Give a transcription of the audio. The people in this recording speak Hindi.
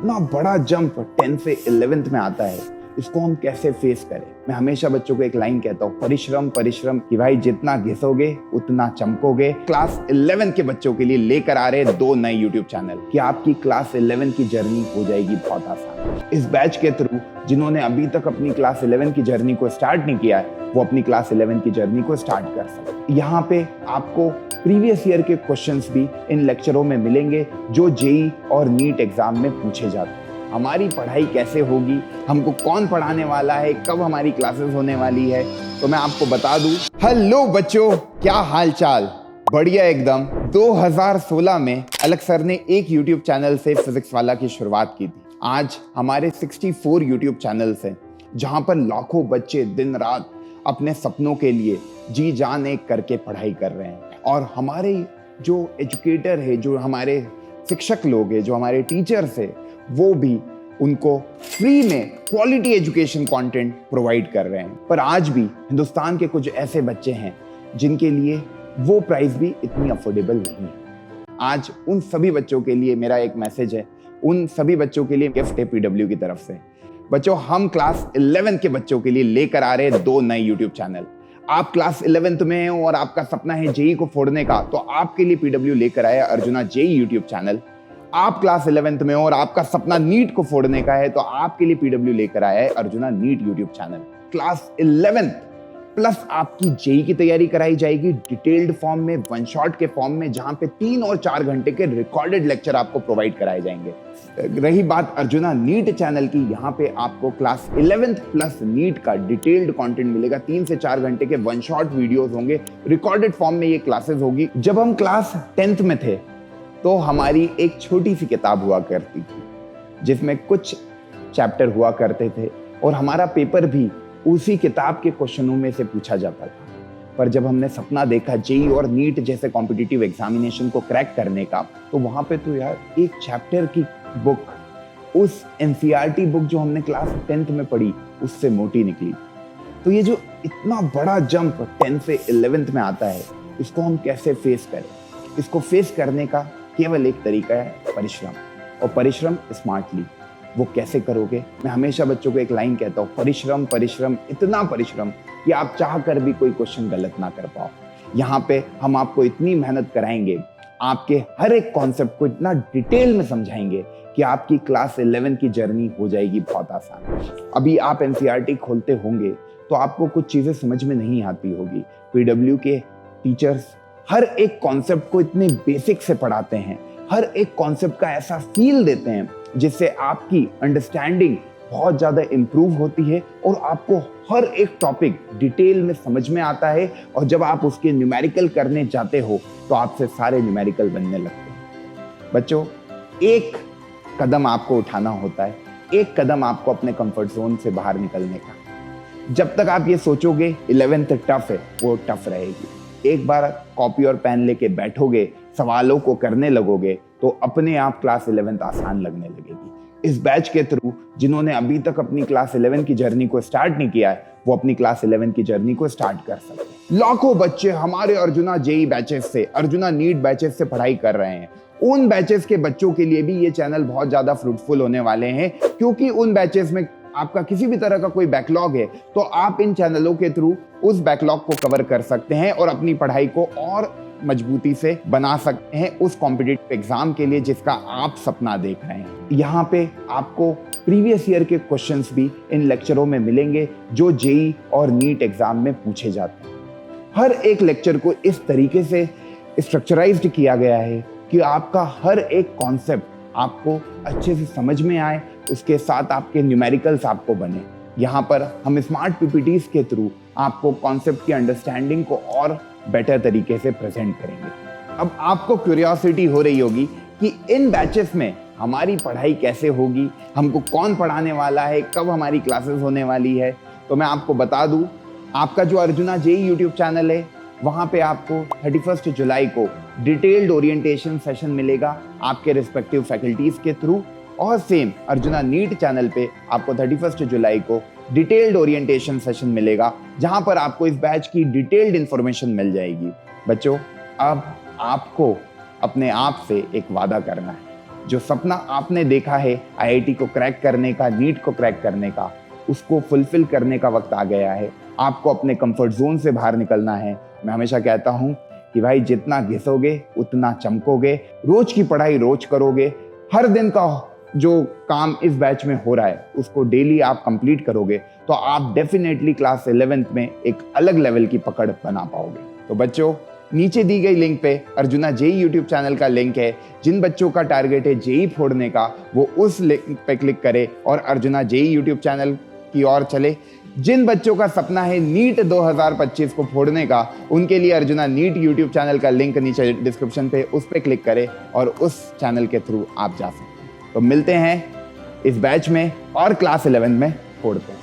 इतना बड़ा जंप 10th से 11th में आता है, इसको हम कैसे फेस करें। मैं हमेशा बच्चों को एक लाइन कहता हूँ, परिश्रम परिश्रम, कि भाई जितना घिसोगे उतना चमकोगे। क्लास 11 के बच्चों के लिए लेकर आ रहे 2 नए यूट्यूब चैनल कि आपकी क्लास 11 की जर्नी हो जाएगी बहुत आसान। इस बैच के थ्रू जिन्होंने अभी तक अपनी क्लास 11 की जर्नी को स्टार्ट नहीं किया है, वो अपनी क्लास 11 की जर्नी को स्टार्ट कर सकते। यहाँ पे आपको प्रीवियस ईयर के क्वेश्चंस भी इन लेक्चरों में मिलेंगे जो जेई और नीट एग्जाम में पूछे जाते हैं। हमारी पढ़ाई कैसे होगी, हमको कौन पढ़ाने वाला है, कब हमारी क्लासेस होने वाली है, तो मैं आपको बता दूं। हेलो बच्चों, क्या हाल चाल? बढ़िया एकदम। 2016 में अलग सर ने एक यूट्यूब चैनल से फिजिक्स वाला की शुरुआत की थी। आज हमारे 64 यूट्यूब चैनल्स हैं जहां पर लाखों बच्चे दिन रात अपने सपनों के लिए जी जान एक करके पढ़ाई कर रहे हैं। और हमारे जो एजुकेटर है, जो हमारे शिक्षक लोग हैं, जो हमारे टीचर्स है, वो भी उनको फ्री में क्वालिटी एजुकेशन कंटेंट प्रोवाइड कर रहे हैं। पर आज भी हिंदुस्तान के कुछ ऐसे बच्चे हैं जिनके लिए वो प्राइस भी इतनी अफोर्डेबल नहीं है। आज उन सभी बच्चों के लिए मेरा एक मैसेज है, उन सभी बच्चों के लिए गिफ्ट है पीडब्ल्यू की तरफ से। बच्चों, हम क्लास 11 के बच्चों के लिए लेकर आ रहे 2 नए यूट्यूब चैनल। आप क्लास 11th में हो और आपका सपना है जेई को फोड़ने का, तो आपके लिए पीडब्ल्यू लेकर आया अर्जुना जेई यूट्यूब चैनल। आप क्लास 11th में हो और आपका सपना नीट को फोड़ने का है, तो आपके लिए पीडब्ल्यू लेकर आया है Arjuna NEET YouTube channel. Class 11th plus आपकी जेई की तैयारी कराई जाएगी डिटेल्ड फॉर्म में, वन शॉट के फॉर्म में, जहां पे 3 और 4 घंटे के रिकॉर्डेड लेक्चर आपको प्रोवाइड कराए जाएंगे। रही बात अर्जुना नीट चैनल की, यहाँ पे आपको क्लास 11th प्लस नीट का डिटेल्ड कंटेंट मिलेगा। 3 से 4 घंटे के वन शॉट वीडियोस होंगे, रिकॉर्डेड फॉर्म में ये क्लासेस होगी। जब हम क्लास 10th में थे तो हमारी एक छोटी सी किताब हुआ करती थी जिसमें कुछ चैप्टर हुआ करते थे और हमारा पेपर भी उसी किताब के क्वेश्चनों में से पूछा जाता था। पर जब हमने सपना देखा जेई और नीट जैसे कॉम्पिटिटिव एग्जामिनेशन को क्रैक करने का, तो वहां पे तो यार एक चैप्टर की बुक, उस एनसीईआरटी बुक जो हमने क्लास 10th में पढ़ी, उससे मोटी निकली। तो ये जो इतना बड़ा जंप 10th से 11th में आता है, इसको हम कैसे फेस करें? इसको फेस करने का केवल एक तरीका है, परिश्रम। और परिश्रम स्मार्टली। वो कैसे करोगे? मैं हमेशा बच्चों को एक लाइन कहता हूँ, परिश्रम परिश्रम, इतना परिश्रम कि आप चाह कर भी कोई क्वेश्चन गलत ना कर पाओ। यहाँ पे हम आपको इतनी मेहनत कराएंगे, आपके हर एक कॉन्सेप्ट को इतना डिटेल में समझाएंगे कि आपकी क्लास 11 की जर्नी हो जाएगी बहुत आसान। अभी आप एनसीईआरटी खोलते होंगे तो आपको कुछ चीजें समझ में नहीं आती होगी। पीडब्ल्यू के टीचर्स हर एक कॉन्सेप्ट को इतने बेसिक से पढ़ाते हैं, हर एक कॉन्सेप्ट का ऐसा फील देते हैं जिससे आपकी अंडरस्टैंडिंग बहुत ज्यादा इंप्रूव होती है और आपको हर एक टॉपिक डिटेल में समझ में आता है। और जब आप उसके न्यूमेरिकल करने जाते हो तो आपसे सारे न्यूमेरिकल बनने लगते हैं। बच्चों, एक कदम आपको उठाना होता है, एक कदम आपको अपने कंफर्ट जोन से बाहर निकलने का। जब तक आप ये सोचोगे 11th टफ है, वो टफ रहेगी। एक बार कॉपी और पेन लेके बैठोगे, सवालों को करने लगोगे, तो अपने आप क्लास 11th आसान लगने लगेगी। इस बैच के थ्रू जिन्होंने अभी तक अपनी क्लास 11 की जर्नी को स्टार्ट नहीं किया है, वो अपनी क्लास 11 की जर्नी को स्टार्ट कर सकते हैं। लाखों बच्चे हमारे अर्जुना जेई बैचेस से, अर्जुना नीट बैचेस से पढ़ाई कर रहे हैं। उन बैचेस के बच्चों के लिए भी ये चैनल बहुत ज्यादा फ्रूटफुल होने वाले हैं, क्योंकि उन बैचेस में आपका किसी भी तरह का कोई बैकलॉग है तो आप इन चैनलों के थ्रू उस बैकलॉग को कवर कर सकते हैं और अपनी पढ़ाई को और मजबूती से बना सकते हैं उस कॉम्पिटिटिव एग्जाम के लिए जिसका आप सपना देख रहे हैं। यहाँ पे आपको प्रीवियस ईयर के क्वेश्चंस भी इन लेक्चरों में मिलेंगे जो जेई और नीट एग्जाम में पूछे जाते हैं। हर एक लेक्चर को इस तरीके से स्ट्रक्चराइज्ड किया गया है कि आपका हर एक कॉन्सेप्ट आपको अच्छे से समझ में आए, उसके साथ आपके न्यूमेरिकल्स आपको बने। यहाँ पर हम स्मार्ट पीपीटीज के थ्रू आपको कॉन्सेप्ट की अंडरस्टैंडिंग को और बेटर तरीके से प्रेजेंट करेंगे। अब आपको क्यूरियोसिटी हो रही होगी कि इन बैचेस में हमारी पढ़ाई कैसे होगी, हमको कौन पढ़ाने वाला है, कब हमारी क्लासेस होने वाली है। तो मैं आपको बता दूं, आपका जो अर्जुना जेई यूट्यूब चैनल है, वहां पे आपको 31 जुलाई को डिटेल्ड ओरिएंटेशन सेशन मिलेगा आपके रिस्पेक्टिव फैकल्टीज के थ्रू। और सेम अर्जुना नीट चैनल पे आपको 31 जुलाई को डिटेल्ड ओरिएंटेशन सेशन मिलेगा, जहां पर आपको इस बैच की डिटेल्ड इंफॉर्मेशन मिल जाएगी। बच्चों, अब आपको अपने आप से एक वादा करना है। जो सपना आपने देखा है आईआईटी को क्रैक करने का, नीट को क्रैक करने का, उसको फुलफिल करने का वक्त आ गया है। आपको अपने कंफर्ट जोन से बाहर निकलना है। मैं हमेशा कहता हूँ कि भाई जितना घिसोगे उतना चमकोगे। रोज की पढ़ाई रोज करोगे, हर दिन का जो काम इस बैच में हो रहा है उसको डेली आप कंप्लीट करोगे तो आप डेफिनेटली क्लास 11th में एक अलग लेवल की पकड़ बना पाओगे। तो बच्चों, नीचे दी गई लिंक पे अर्जुना जेई यूट्यूब चैनल का लिंक है। जिन बच्चों का टारगेट है जेई फोड़ने का, वो उस लिंक पे क्लिक करे और अर्जुना जेई यूट्यूब चैनल की ओर चले। जिन बच्चों का सपना है नीट 2025 को फोड़ने का, उनके लिए अर्जुना नीट यूट्यूब चैनल का लिंक नीचे डिस्क्रिप्शन पे, उस पे क्लिक करे और उस चैनल के थ्रू आप जा सकते हैं। तो मिलते हैं इस बैच में और क्लास 11 में फोड़ते हैं।